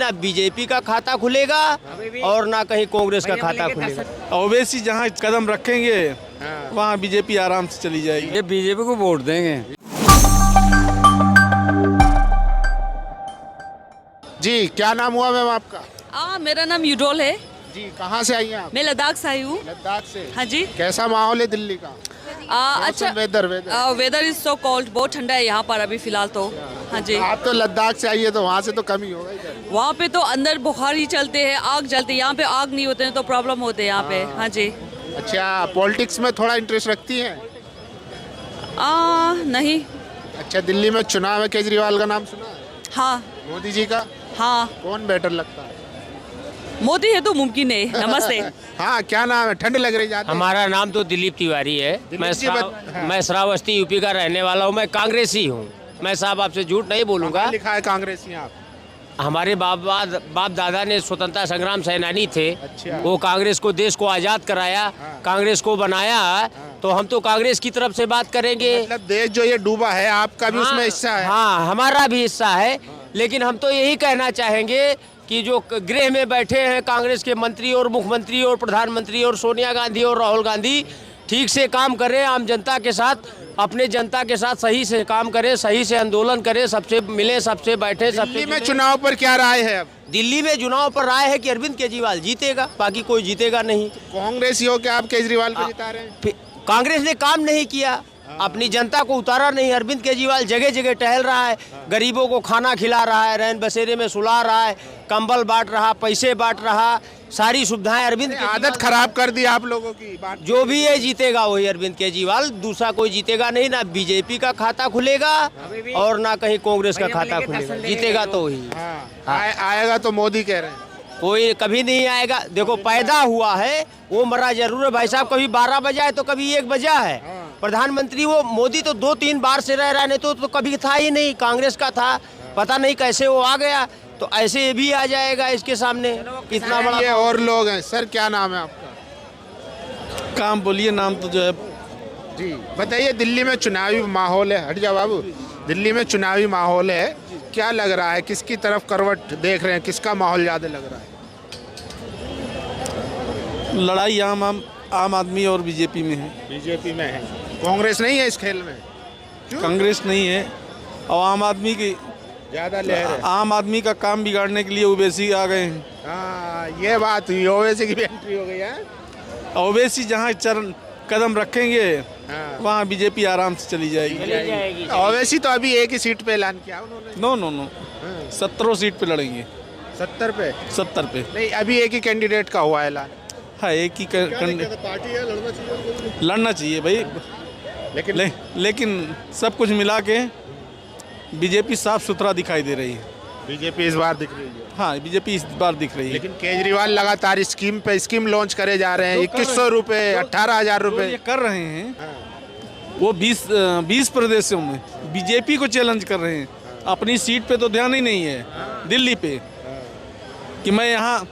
ना बीजेपी का खाता खुलेगा और ना कहीं कांग्रेस का खाता खुलेगा। ओवैसी जहाँ कदम रखेंगे वहाँ बीजेपी आराम से चली जाएगी। ये बीजेपी को वोट देंगे। जी, क्या नाम हुआ मैम आपका? मेरा नाम यूडोल है जी, कहाँ से आई हैं आप? मैं लद्दाख से आई हूँ। लद्दाख से। हाँ जी। कैसा माहौल है दिल्ली का? अच्छा, वेदर इज सो कोल्ड, बहुत ठंडा है यहाँ पर अभी फिलहाल तो। हाँ जी। आप तो लद्दाख से आई है तो वहाँ से तो कम ही होगा इधर। वहाँ पे तो अंदर बुखार ही चलते हैं, आग जलती है। यहाँ पे आग नहीं होते हैं तो प्रॉब्लम होते हैं यहाँ पे। हाँ जी। अच्छा, पॉलिटिक्स में थोड़ा इंटरेस्ट रखती हैं? नहीं। अच्छा, दिल्ली में चुनाव है, केजरीवाल का नाम सुना है? हाँ। मोदी जी का? हाँ, कौन बेटर लगता है? मोदी है तो मुमकिन है। नमस्ते। हाँ, क्या नाम है? ठंड लग रही जाती? हमारा नाम तो दिलीप तिवारी है। मैं श्रावस्ती यूपी का रहने वाला हूँ। मैं कांग्रेसी हूँ। मैं साहब आपसे झूठ नहीं बोलूँगा। लिखा है कांग्रेसी आप? हमारे बाप दादा ने स्वतंत्रता संग्राम सेनानी थे। अच्छा। वो कांग्रेस को, देश को आज़ाद कराया, कांग्रेस को बनाया। तो हम तो कांग्रेस की तरफ से बात करेंगे। मतलब देश जो ये डूबा है आपका भी उसमें हिस्सा है? हाँ, हमारा भी हिस्सा है। लेकिन हम तो यही कहना चाहेंगे कि जो गृह में बैठे हैं कांग्रेस के मंत्री और मुख्यमंत्री और प्रधानमंत्री और सोनिया गांधी और राहुल गांधी, ठीक से काम करें, आम जनता के साथ, अपने जनता के साथ सही से काम करें, सही से आंदोलन करें, सबसे मिले, सबसे बैठे, सबसे। दिल्ली में चुनाव पर क्या राय है अब? दिल्ली में चुनाव पर राय है कि अरविंद केजरीवाल जीतेगा, बाकी कोई जीतेगा नहीं। कांग्रेस ही हो क्या आप केजरीवाल को जिता रहे हैं? कांग्रेस ने काम नहीं किया, अपनी जनता को उतारा नहीं। अरविंद केजरीवाल जगह जगह टहल रहा है, गरीबों को खाना खिला रहा है, रैन बसेरे में सुला रहा है, कंबल बांट रहा, पैसे बांट रहा, सारी सुविधाएं। अरविंद आदत खराब कर दी आप लोगों की बात। जो भी है जीतेगा वही अरविंद केजरीवाल, दूसरा कोई जीतेगा नहीं। ना बीजेपी का खाता खुलेगा और ना कहीं कांग्रेस का खाता खुलेगा। जीतेगा तो वही। आएगा तो मोदी कह रहे हैं। कोई कभी नहीं आएगा। देखो, पैदा हुआ है वो मरा जरूर है भाई साहब। कभी 12 बजा है तो कभी 1 बजा है। प्रधानमंत्री वो मोदी तो 2-3 बार से रह रहा है, तो कभी था ही नहीं, कांग्रेस का था। पता नहीं कैसे वो आ गया, तो ऐसे ये भी आ जाएगा इसके सामने। इतना बड़ा। ये और लोग हैं। सर, क्या नाम है आपका? काम बोलिए, नाम तो जो है। जी, बताइए, दिल्ली में चुनावी माहौल है। हट जा बाबू। दिल्ली में चुनावी माहौल है, क्या लग रहा है? किसकी तरफ करवट देख रहे हैं? किसका माहौल ज्यादा लग रहा है? लड़ाई आम आदमी और बीजेपी में है। बीजेपी में है, कांग्रेस नहीं है इस खेल में? कांग्रेस नहीं है और आम आदमी की ज्यादा लहर है। आम आदमी का काम बिगाड़ने के लिए ओवैसी आ गए हैं। हाँ, ये बात हुई। ओवैसी की भी एंट्री हो गई है। ओवैसी जहाँ कदम रखेंगे वहाँ बीजेपी आराम से चली जाएगी। ओवैसी तो अभी एक ही सीट पे ऐलान किया उन्होंने। नो 17 सीट पे लड़ेंगे। 70 पे? 70 पे नहीं, अभी एक ही कैंडिडेट का हुआ ऐलान। हाँ, एक ही पार्टी है, लड़ना चाहिए भाई। लेकिन सब कुछ मिला के बीजेपी साफ सुथरा दिखाई दे रही है। बीजेपी इस बार दिख रही है। हाँ, बीजेपी इस बार दिख रही है। लेकिन केजरीवाल लगातार स्कीम पे स्कीम लॉन्च करे जा रहे हैं। 2100 रुपये, 18,000 रुपये कर रहे हैं। वो 20 प्रदेशों में बीजेपी को चैलेंज कर रहे हैं। अपनी सीट पे तो ध्यान ही नहीं है, दिल्ली पे, कि मैं यहाँ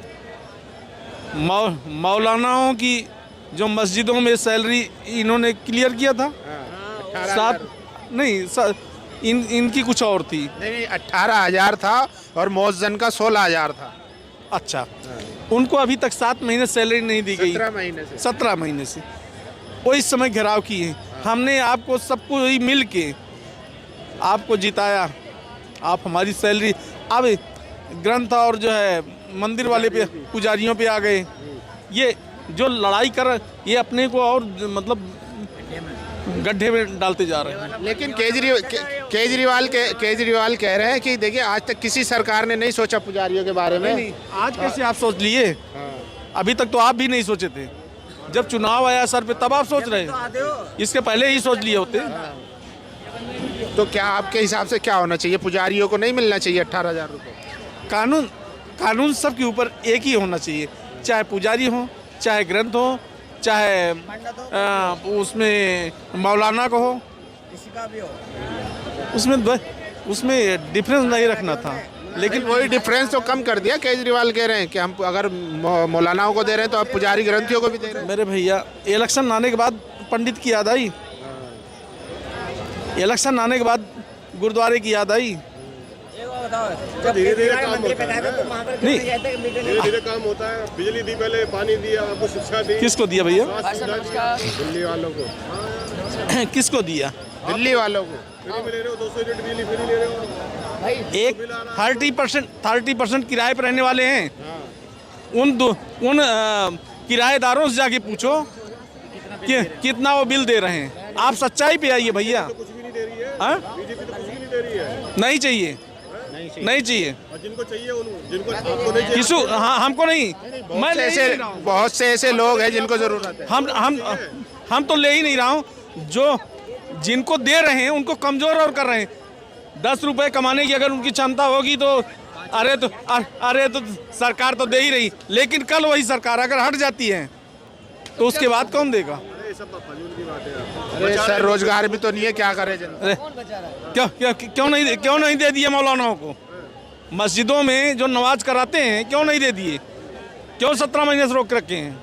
मौलानाओं की जो मस्जिदों में सैलरी इन्होंने क्लियर किया था। इनकी कुछ और थी। नहीं, 18,000 था और मौजन का 16,000 था। अच्छा, उनको अभी तक 7 महीने सैलरी नहीं दी गई। 17 महीने से वो इस समय घेराव किए हैं। हमने आपको सबको ही मिल के आपको जिताया। आप हमारी सैलरी, अब ग्रंथ और जो है मंदिर वाले पे, पुजारियों पे आ गए। ये जो लड़ाई कर, ये अपने को और मतलब गड्ढे में डालते जा रहे हैं। लेकिन केजरीवाल कह रहे हैं कि देखिए, आज तक किसी सरकार ने नहीं सोचा पुजारियों के बारे में। नहीं, आज कैसे आप सोच लिए? अभी तक तो आप भी नहीं सोचे थे। जब चुनाव आया सर पे तब आप सोच रहे हैं। इसके पहले ही सोच लिए होते। तो क्या आपके हिसाब से क्या होना चाहिए? पुजारियों को नहीं मिलना चाहिए 18,000 रुपये? कानून सबके ऊपर एक ही होना चाहिए, चाहे पुजारी हो, चाहे ग्रंथ हो, चाहे उसमें मौलाना को हो, उसमें डिफरेंस नहीं रखना था। लेकिन वही डिफरेंस तो कम कर दिया। केजरीवाल कह रहे हैं कि हम अगर मौलानाओं को दे रहे हैं तो आप पुजारी ग्रंथियों को भी दे रहे हैं। मेरे भैया, इलेक्शन आने के बाद पंडित की याद आई, इलेक्शन आने के बाद गुरुद्वारे की याद आई। धीरे धीरे काम होता है, धीरे धीरे काम होता है। बिजली दी, पहले पानी दिया, आपको शिक्षा दी। किसको दिया भैया? दिल्ली वालों को, किसको दिया? दिल्ली वालों को फ्री में ले रहे हो, 200 यूनिट बिजली फ्री ले रहे हो। एक 30% किराए पर रहने वाले हैं। उन किराएदारों से जाके पूछो कि कितना वो बिल दे रहे हैं। आप सच्चाई पे आइए भैया। कुछ भी नहीं दे रही है, हाँ? बीजेपी तो कुछ भी नहीं दे रही है। नहीं चाहिए, नहीं चाहिए। और जिनको चाहिए जिनको आपको नहीं चाहिए। किसु हाँ, हमको नहीं। मैं ले ही नहीं रहा हूँ। बहुत से ऐसे लोग हैं जिनको जरूरत है। हम तो ले ही नहीं रहा हूँ। जो जिनको दे रहे हैं उनको कमजोर और कर रहे हैं। 10 रुपए कमाने की अगर उनकी क्षमता होगी तो अरे तो सरकार तो दे ही रही, लेकिन कल वही सरकार अगर हट जाती है तो उसके बाद कौन देगा? अरे सब फजूल की बात है। अरे सर, रोजगार भी तो नहीं है, क्या करे जनता? अरे क्यों नहीं दे दिए मौलानाओं को? मस्जिदों में जो नमाज कराते हैं क्यों नहीं दे दिए? क्यों 17 महीने से रोक रखे हैं?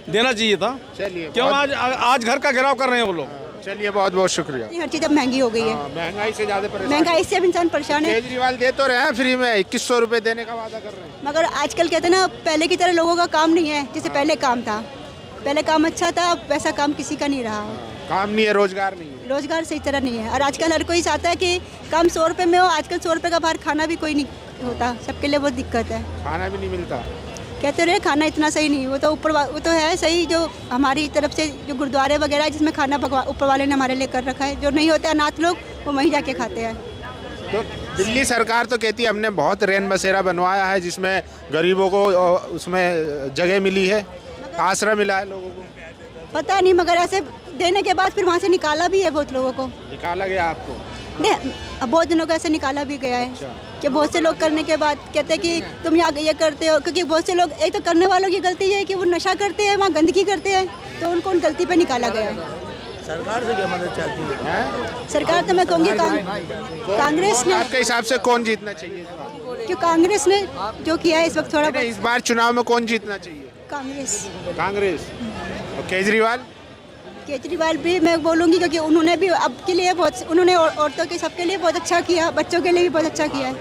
देना चाहिए था। चलिए, क्यों आज घर का घेराव कर रहे हैं वो लोग? चलिए, बहुत बहुत शुक्रिया। हर चीज़ अब महंगी हो गई है। महंगाई से ज्यादा परेशान। महंगाई से अब इंसान परेशान है। केजरीवाल दे तो रहे हैं फ्री में, 2100 रुपए देने का वादा कर रहे हैं। मगर आजकल कहते हैं ना, पहले की तरह लोगों का काम नहीं है जैसे पहले काम था। पहले काम अच्छा था, अब वैसा काम किसी का नहीं रहा। काम नहीं है, रोजगार नहीं है। रोजगार सही तरह नहीं है। और आजकल हर कोई चाहता है कि काम 100 रुपये में हो। आजकल 100 रुपये का बाहर खाना भी कोई नहीं होता, सबके लिए बहुत दिक्कत है। खाना भी नहीं मिलता। कहते रहे खाना इतना सही नहीं, वो तो वो तो है सही, जो हमारी तरफ से जो गुरुद्वारे वगैरह है जिसमें खाना ऊपर वाले ने हमारे लिए कर रखा है। जो नहीं होते अनाथ लोग, वो वहीं जाके खाते हैं। तो दिल्ली सरकार तो कहती है हमने बहुत रैन बसेरा बनवाया है जिसमें गरीबों को उसमें जगह मिली है, आसरा मिला है लोगों को। पता नहीं, मगर ऐसे देने के बाद फिर वहाँ से निकाला भी है बहुत लोगों को। निकाला गया आपको? नहीं, अब बहुत दिनों को ऐसे निकाला भी गया है कि बहुत से लोग करने के बाद कहते हैं कि तुम यहाँ ये करते हो। क्योंकि बहुत से लोग, एक तो करने वालों की गलती है कि वो नशा करते हैं, वहाँ गंदगी करते हैं, तो उनको उन गलती पे निकाला गया है। सरकार से क्या मदद चाहती है? सरकार तो मैं कहूँगी कांग्रेस ने। आपके हिसाब से कौन जीतना चाहिए? क्यों कांग्रेस ने जो किया है इस वक्त थोड़ा इस बार चुनाव में कौन जीतना चाहिए? कांग्रेस। कांग्रेस। और केजरीवाल भी मैं बोलूँगी क्योंकि उन्होंने भी अब के लिए बहुत, उन्होंने औरतों के सबके लिए बहुत अच्छा किया, बच्चों के लिए भी बहुत अच्छा किया है।